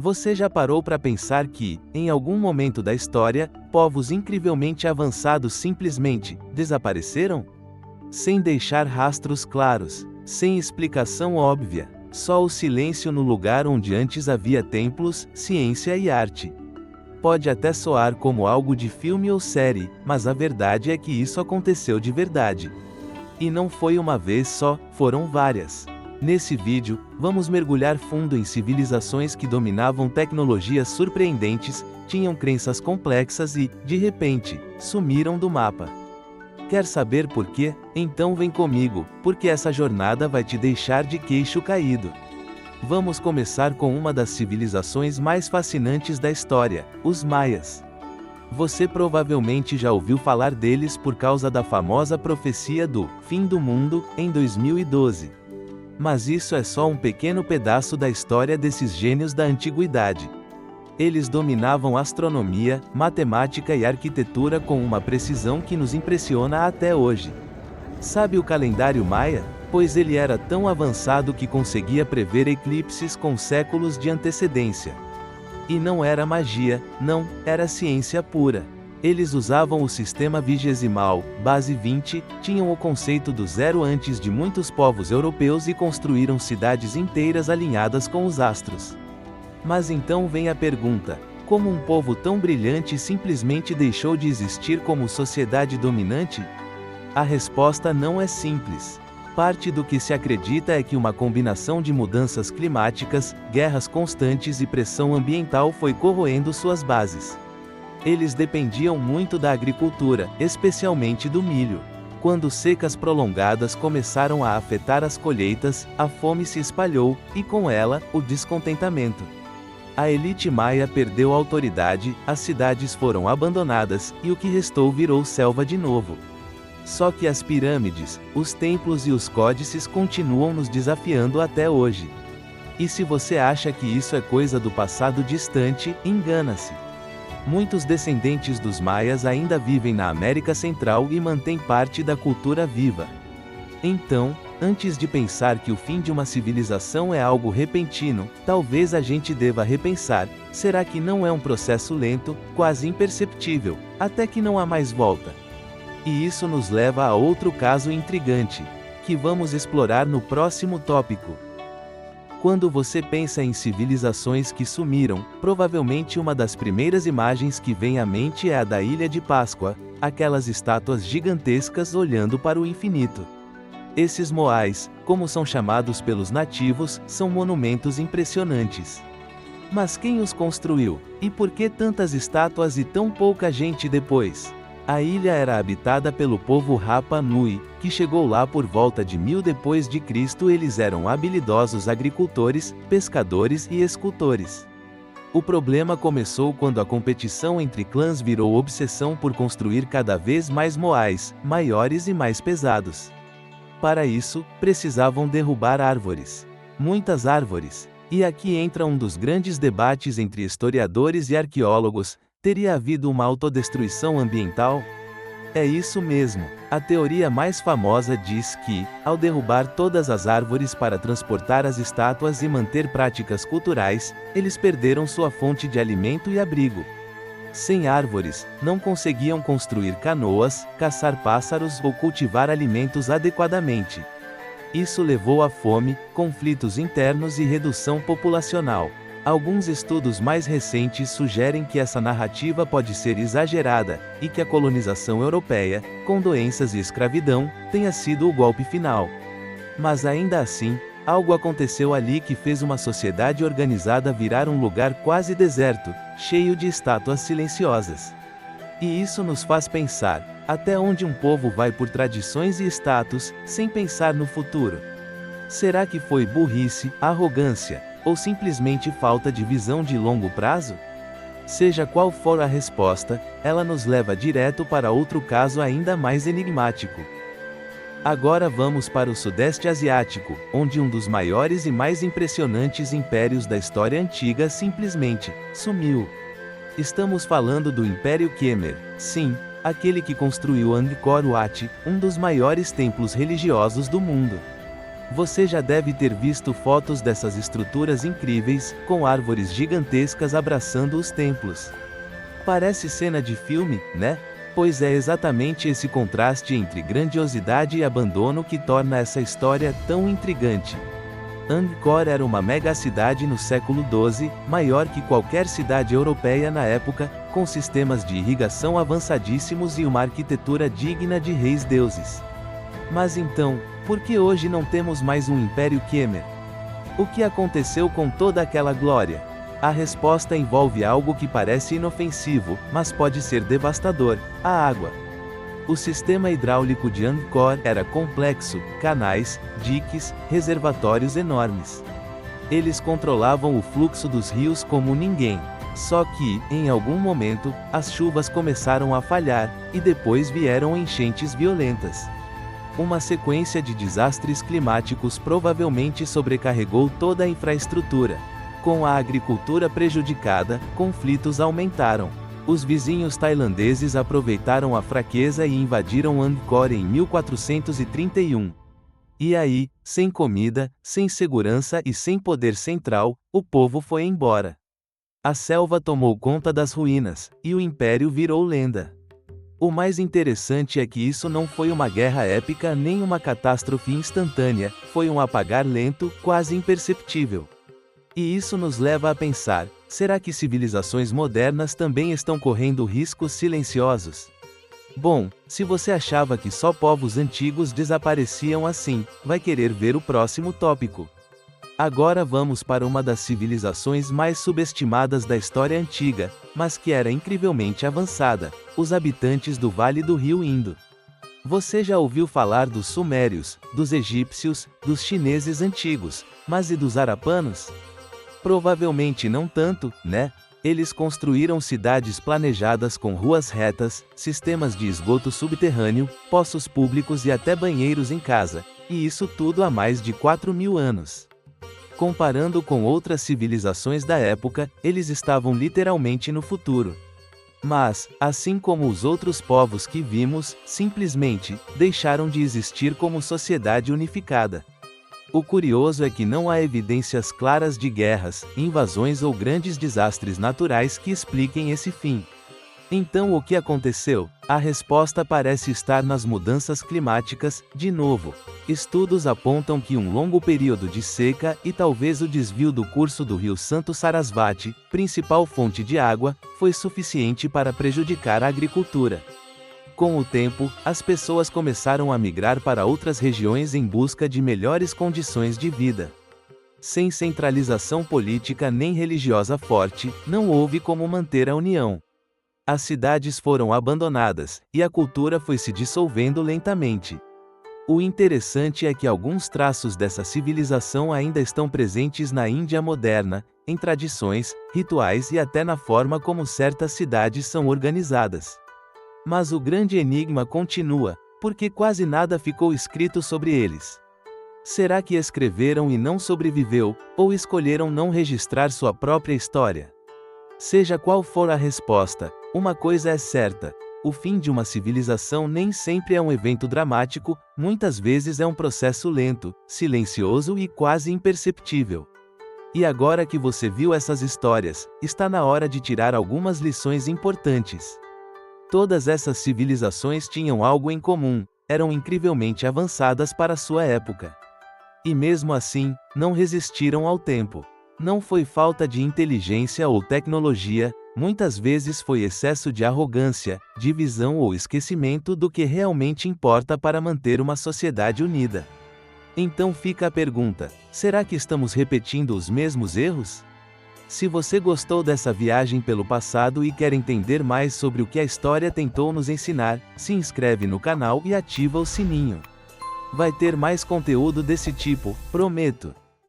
Você já parou para pensar que, em algum momento da história, povos incrivelmente avançados simplesmente desapareceram? Sem deixar rastros claros, sem explicação óbvia, só o silêncio no lugar onde antes havia templos, ciência e arte. Pode até soar como algo de filme ou série, mas a verdade é que isso aconteceu de verdade. E não foi uma vez só, foram várias. Nesse vídeo, vamos mergulhar fundo em civilizações que dominavam tecnologias surpreendentes, tinham crenças complexas e, de repente, sumiram do mapa. Quer saber por quê? Então vem comigo, porque essa jornada vai te deixar de queixo caído. Vamos começar com uma das civilizações mais fascinantes da história, os Maias. Você provavelmente já ouviu falar deles por causa da famosa profecia do fim do mundo, em 2012. Mas isso é só um pequeno pedaço da história desses gênios da antiguidade. Eles dominavam astronomia, matemática e arquitetura com uma precisão que nos impressiona até hoje. Sabe o calendário maia? Pois ele era tão avançado que conseguia prever eclipses com séculos de antecedência. E não era magia, não, era ciência pura. Eles usavam o sistema vigesimal, base 20, tinham o conceito do zero antes de muitos povos europeus e construíram cidades inteiras alinhadas com os astros. Mas então vem a pergunta: como um povo tão brilhante simplesmente deixou de existir como sociedade dominante? A resposta não é simples. Parte do que se acredita é que uma combinação de mudanças climáticas, guerras constantes e pressão ambiental foi corroendo suas bases. Eles dependiam muito da agricultura, especialmente do milho. Quando secas prolongadas começaram a afetar as colheitas, a fome se espalhou, e com ela, o descontentamento. A elite maia perdeu a autoridade, as cidades foram abandonadas, e o que restou virou selva de novo. Só que as pirâmides, os templos e os códices continuam nos desafiando até hoje. E se você acha que isso é coisa do passado distante, engana-se. Muitos descendentes dos maias ainda vivem na América Central e mantêm parte da cultura viva. Então, antes de pensar que o fim de uma civilização é algo repentino, talvez a gente deva repensar: será que não é um processo lento, quase imperceptível, até que não há mais volta? E isso nos leva a outro caso intrigante, que vamos explorar no próximo tópico. Quando você pensa em civilizações que sumiram, provavelmente uma das primeiras imagens que vem à mente é a da Ilha de Páscoa, aquelas estátuas gigantescas olhando para o infinito. Esses moais, como são chamados pelos nativos, são monumentos impressionantes. Mas quem os construiu? E por que tantas estátuas e tão pouca gente depois? A ilha era habitada pelo povo Rapa Nui, que chegou lá por volta de 1000 depois de Cristo. Eles eram habilidosos agricultores, pescadores e escultores. O problema começou quando a competição entre clãs virou obsessão por construir cada vez mais moais, maiores e mais pesados. Para isso, precisavam derrubar árvores. Muitas árvores. E aqui entra um dos grandes debates entre historiadores e arqueólogos: teria havido uma autodestruição ambiental? É isso mesmo. A teoria mais famosa diz que, ao derrubar todas as árvores para transportar as estátuas e manter práticas culturais, eles perderam sua fonte de alimento e abrigo. Sem árvores, não conseguiam construir canoas, caçar pássaros ou cultivar alimentos adequadamente. Isso levou à fome, conflitos internos e redução populacional. Alguns estudos mais recentes sugerem que essa narrativa pode ser exagerada, e que a colonização europeia, com doenças e escravidão, tenha sido o golpe final. Mas ainda assim, algo aconteceu ali que fez uma sociedade organizada virar um lugar quase deserto, cheio de estátuas silenciosas. E isso nos faz pensar: até onde um povo vai por tradições e status, sem pensar no futuro? Será que foi burrice, arrogância, ou simplesmente falta de visão de longo prazo? Seja qual for a resposta, ela nos leva direto para outro caso ainda mais enigmático. Agora vamos para o Sudeste Asiático, onde um dos maiores e mais impressionantes impérios da história antiga simplesmente sumiu. Estamos falando do Império Khmer, sim, aquele que construiu Angkor Wat, um dos maiores templos religiosos do mundo. Você já deve ter visto fotos dessas estruturas incríveis, com árvores gigantescas abraçando os templos. Parece cena de filme, né? Pois é exatamente esse contraste entre grandiosidade e abandono que torna essa história tão intrigante. Angkor era uma mega-cidade no século XII, maior que qualquer cidade europeia na época, com sistemas de irrigação avançadíssimos e uma arquitetura digna de reis-deuses. Mas então, por que hoje não temos mais um Império Khmer? O que aconteceu com toda aquela glória? A resposta envolve algo que parece inofensivo, mas pode ser devastador: a água. O sistema hidráulico de Angkor era complexo, canais, diques, reservatórios enormes. Eles controlavam o fluxo dos rios como ninguém. Só que, em algum momento, as chuvas começaram a falhar, e depois vieram enchentes violentas. Uma sequência de desastres climáticos provavelmente sobrecarregou toda a infraestrutura. Com a agricultura prejudicada, conflitos aumentaram. Os vizinhos tailandeses aproveitaram a fraqueza e invadiram Angkor em 1431. E aí, sem comida, sem segurança e sem poder central, o povo foi embora. A selva tomou conta das ruínas, e o império virou lenda. O mais interessante é que isso não foi uma guerra épica nem uma catástrofe instantânea, foi um apagar lento, quase imperceptível. E isso nos leva a pensar: será que civilizações modernas também estão correndo riscos silenciosos? Bom, se você achava que só povos antigos desapareciam assim, vai querer ver o próximo tópico. Agora vamos para uma das civilizações mais subestimadas da história antiga, mas que era incrivelmente avançada: os habitantes do Vale do Rio Indo. Você já ouviu falar dos sumérios, dos egípcios, dos chineses antigos, mas e dos harapanos? Provavelmente não tanto, né? Eles construíram cidades planejadas com ruas retas, sistemas de esgoto subterrâneo, poços públicos e até banheiros em casa, e isso tudo há mais de 4.000 anos. Comparando com outras civilizações da época, eles estavam literalmente no futuro. Mas, assim como os outros povos que vimos, simplesmente deixaram de existir como sociedade unificada. O curioso é que não há evidências claras de guerras, invasões ou grandes desastres naturais que expliquem esse fim. Então o que aconteceu? A resposta parece estar nas mudanças climáticas, de novo. Estudos apontam que um longo período de seca e talvez o desvio do curso do rio Santo Sarasvati, principal fonte de água, foi suficiente para prejudicar a agricultura. Com o tempo, as pessoas começaram a migrar para outras regiões em busca de melhores condições de vida. Sem centralização política nem religiosa forte, não houve como manter a união. As cidades foram abandonadas, e a cultura foi se dissolvendo lentamente. O interessante é que alguns traços dessa civilização ainda estão presentes na Índia moderna, em tradições, rituais e até na forma como certas cidades são organizadas. Mas o grande enigma continua, porque quase nada ficou escrito sobre eles. Será que escreveram e não sobreviveu, ou escolheram não registrar sua própria história? Seja qual for a resposta, uma coisa é certa: o fim de uma civilização nem sempre é um evento dramático, muitas vezes é um processo lento, silencioso e quase imperceptível. E agora que você viu essas histórias, está na hora de tirar algumas lições importantes. Todas essas civilizações tinham algo em comum: eram incrivelmente avançadas para sua época. E mesmo assim, não resistiram ao tempo. Não foi falta de inteligência ou tecnologia, muitas vezes foi excesso de arrogância, divisão ou esquecimento do que realmente importa para manter uma sociedade unida. Então fica a pergunta: será que estamos repetindo os mesmos erros? Se você gostou dessa viagem pelo passado e quer entender mais sobre o que a história tentou nos ensinar, se inscreve no canal e ativa o sininho. Vai ter mais conteúdo desse tipo, prometo.